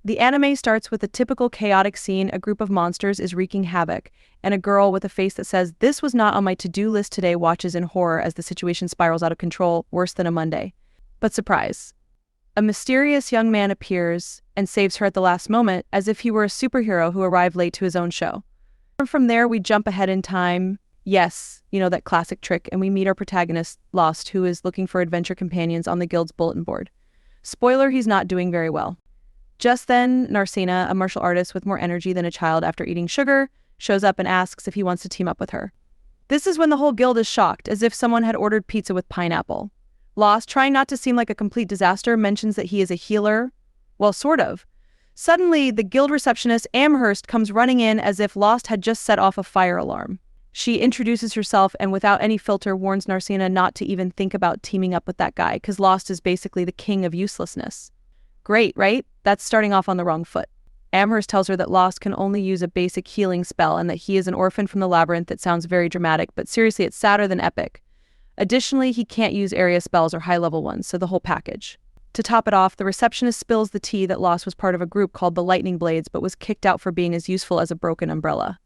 The anime starts with a typical chaotic scene. A group of monsters is wreaking havoc, and a girl with a face that says, "This was not on my to-do list today," watches in horror as the situation spirals out of control, worse than a Monday. But surprise. A mysterious young man appears and saves her at the last moment, as if he were a superhero who arrived late to his own show. From there, we jump ahead in time. Yes, that classic trick, and we meet our protagonist, Lost, who is looking for adventure companions on the guild's bulletin board. Spoiler, he's not doing very well. Just then, Narcina, a martial artist with more energy than a child after eating sugar, shows up and asks if he wants to team up with her. This is when the whole guild is shocked, as if someone had ordered pizza with pineapple. Lost, trying not to seem like a complete disaster, mentions that he is a healer. Well, sort of. Suddenly, the guild receptionist, Amherst, comes running in as if Lost had just set off a fire alarm. She introduces herself and without any filter warns Narcina not to even think about teaming up with that guy, because Lost is basically the king of uselessness. Great, right? That's starting off on the wrong foot. Amherst tells her that Lost can only use a basic healing spell and that he is an orphan from the labyrinth. That sounds very dramatic, but seriously, it's sadder than epic. Additionally, he can't use area spells or high-level ones, so the whole package. To top it off, the receptionist spills the tea that Lost was part of a group called the Lightning Blades, but was kicked out for being as useful as a broken umbrella.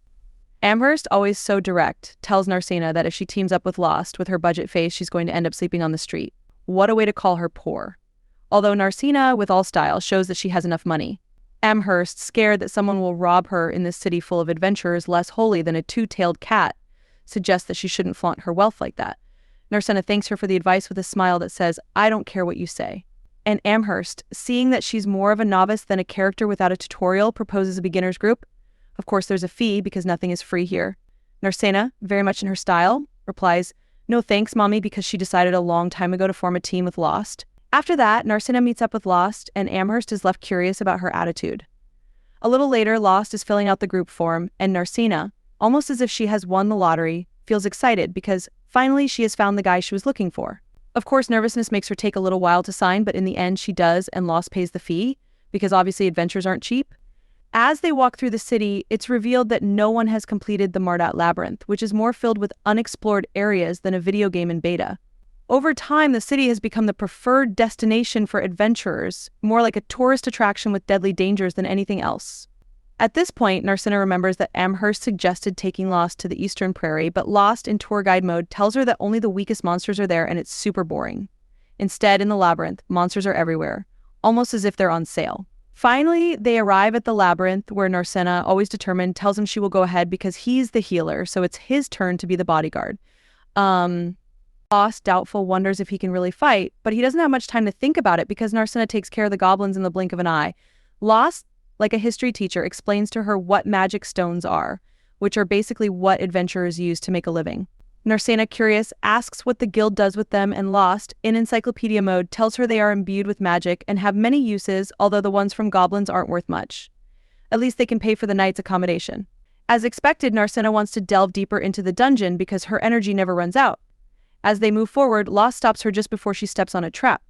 Amherst, always so direct, tells Narcina that if she teams up with Lost, with her budget face, she's going to end up sleeping on the street. What a way to call her poor. Although Narcina, with all style, shows that she has enough money. Amherst, scared that someone will rob her in this city full of adventurers less holy than a two-tailed cat, suggests that she shouldn't flaunt her wealth like that. Narcina thanks her for the advice with a smile that says, "I don't care what you say." And Amherst, seeing that she's more of a novice than a character without a tutorial, proposes a beginner's group. Of course, there's a fee because nothing is free here. Narcina, very much in her style, replies, "No thanks, mommy," because she decided a long time ago to form a team with Lost. After that, Narcina meets up with Lost, and Amherst is left curious about her attitude. A little later, Lost is filling out the group form, and Narcina, almost as if she has won the lottery, feels excited because finally she has found the guy she was looking for. Of course, nervousness makes her take a little while to sign, but in the end she does, and Lost pays the fee, because obviously adventures aren't cheap. As they walk through the city, it's revealed that no one has completed the Mardat Labyrinth, which is more filled with unexplored areas than a video game in beta. Over time, the city has become the preferred destination for adventurers, more like a tourist attraction with deadly dangers than anything else. At this point, Narcina remembers that Amherst suggested taking Lost to the Eastern Prairie, but Lost, in tour guide mode, tells her that only the weakest monsters are there and it's super boring. Instead, in the labyrinth, monsters are everywhere, almost as if they're on sale. Finally, they arrive at the labyrinth, where Narcina, always determined, tells him she will go ahead because he's the healer, so it's his turn to be the bodyguard. Lost, doubtful, wonders if he can really fight, but he doesn't have much time to think about it because Narcina takes care of the goblins in the blink of an eye. Lost, like a history teacher, explains to her what magic stones are, which are basically what adventurers use to make a living. Narcina, curious, asks what the guild does with them, and Lost, in encyclopedia mode, tells her they are imbued with magic and have many uses, although the ones from goblins aren't worth much. At least they can pay for the night's accommodation. As expected, Narcina wants to delve deeper into the dungeon because her energy never runs out. As they move forward, Lost stops her just before she steps on a trap.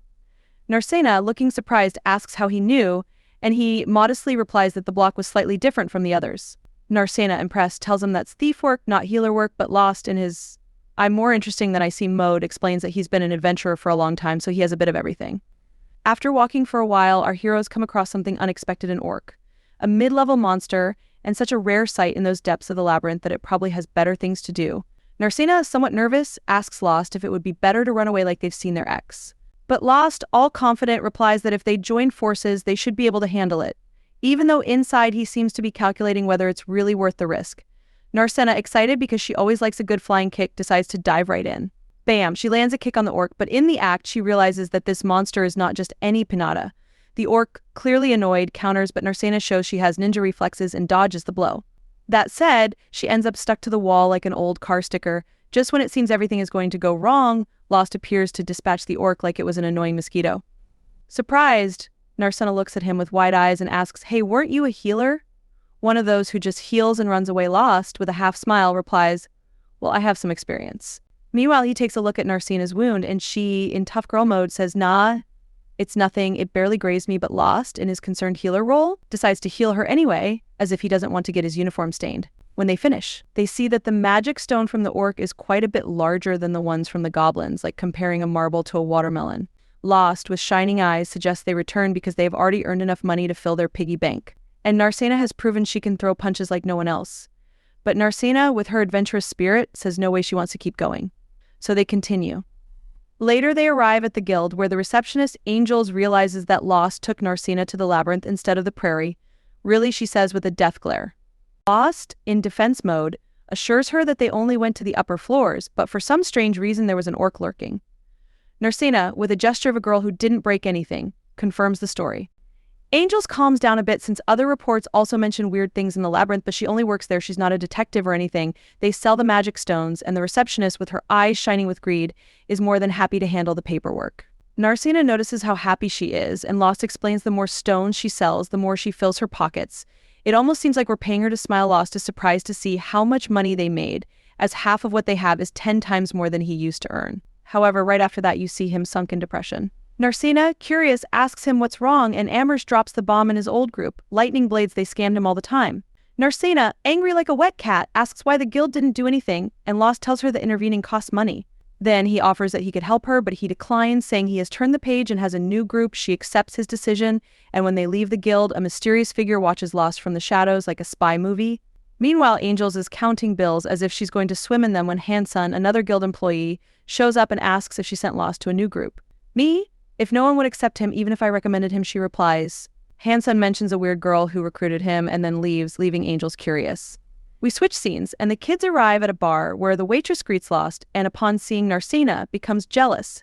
Narcina, looking surprised, asks how he knew, and he modestly replies that the block was slightly different from the others. Narcina, impressed, tells him that's thief work, not healer work, but Lost, in his "I'm more interesting than I seem" mode, explains that he's been an adventurer for a long time, so he has a bit of everything. After walking for a while, our heroes come across something unexpected: an orc. A mid-level monster, and such a rare sight in those depths of the labyrinth that it probably has better things to do. Narcina, somewhat nervous, asks Lost if it would be better to run away like they've seen their ex. But Lost, all confident, replies that if they join forces, they should be able to handle it, even though inside he seems to be calculating whether it's really worth the risk. Narcina, excited because she always likes a good flying kick, decides to dive right in. Bam! She lands a kick on the orc, but in the act, she realizes that this monster is not just any pinata. The orc, clearly annoyed, counters, but Narcina shows she has ninja reflexes and dodges the blow. That said, she ends up stuck to the wall like an old car sticker. Just when it seems everything is going to go wrong, Lost appears to dispatch the orc like it was an annoying mosquito. Surprised, Narcina looks at him with wide eyes and asks, "Hey, weren't you a healer?" One of those who just heals and runs away. Lost, with a half smile, replies, "Well, I have some experience." Meanwhile, he takes a look at Narcina's wound, and she, in tough girl mode, says, "Nah, it's nothing, it barely grazed me," but Lost, in his concerned healer role, decides to heal her anyway, as if he doesn't want to get his uniform stained. When they finish, they see that the magic stone from the orc is quite a bit larger than the ones from the goblins, like comparing a marble to a watermelon. Lost, with shining eyes, suggests they return because they have already earned enough money to fill their piggy bank. And Narcena has proven she can throw punches like no one else. But Narcena, with her adventurous spirit, says no way she wants to keep going. So they continue. Later they arrive at the guild, where the receptionist, Angels, realizes that Lost took Narcena to the labyrinth instead of the prairie. Really, she says with a death glare. Lost, in defense mode, assures her that they only went to the upper floors, but for some strange reason there was an orc lurking. Narcena, with a gesture of a girl who didn't break anything, confirms the story. Angels calms down a bit since other reports also mention weird things in the labyrinth, but she only works there. She's not a detective or anything. They sell the magic stones, and the receptionist, with her eyes shining with greed, is more than happy to handle the paperwork. Narcena notices how happy she is, and Lost explains the more stones she sells, the more she fills her pockets. It almost seems like we're paying her to smile. Lost is surprised to see how much money they made, as half of what they have is 10 times more than he used to earn. However, right after that you see him sunk in depression. Narcena, curious, asks him what's wrong, and Amherst drops the bomb in his old group. Lightning blades, they scammed him all the time. Narcena, angry like a wet cat, asks why the guild didn't do anything, and Lost tells her that intervening costs money. Then he offers that he could help her, but he declines, saying he has turned the page and has a new group. She accepts his decision, and when they leave the guild, a mysterious figure watches Lost from the shadows like a spy movie. Meanwhile, Angels is counting bills as if she's going to swim in them when Hansun, another guild employee, shows up and asks if she sent Lost to a new group. Me? If no one would accept him, even if I recommended him, she replies. Hansun mentions a weird girl who recruited him and then leaves, leaving Angels curious. We switch scenes, and the kids arrive at a bar where the waitress greets Lost, and upon seeing Narcena, becomes jealous.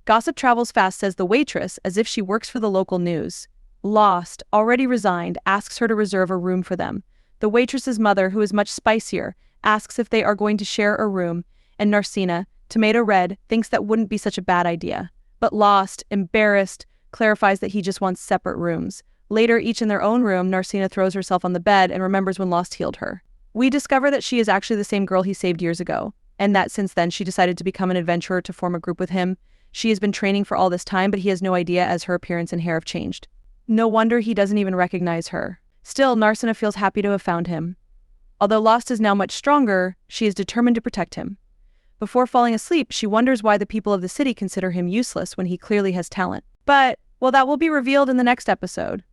Gossip travels fast, says the waitress, as if she works for the local news. Lost, already resigned, asks her to reserve a room for them. The waitress's mother, who is much spicier, asks if they are going to share a room, and Narcena, tomato red, thinks that wouldn't be such a bad idea. But Lost, embarrassed, clarifies that he just wants separate rooms. Later, each in their own room, Narcena throws herself on the bed and remembers when Lost healed her. We discover that she is actually the same girl he saved years ago, and that since then she decided to become an adventurer to form a group with him. She has been training for all this time, but he has no idea as her appearance and hair have changed. No wonder he doesn't even recognize her. Still, Narcena feels happy to have found him. Although Lost is now much stronger, she is determined to protect him. Before falling asleep, she wonders why the people of the city consider him useless when he clearly has talent. But, well, that will be revealed in the next episode.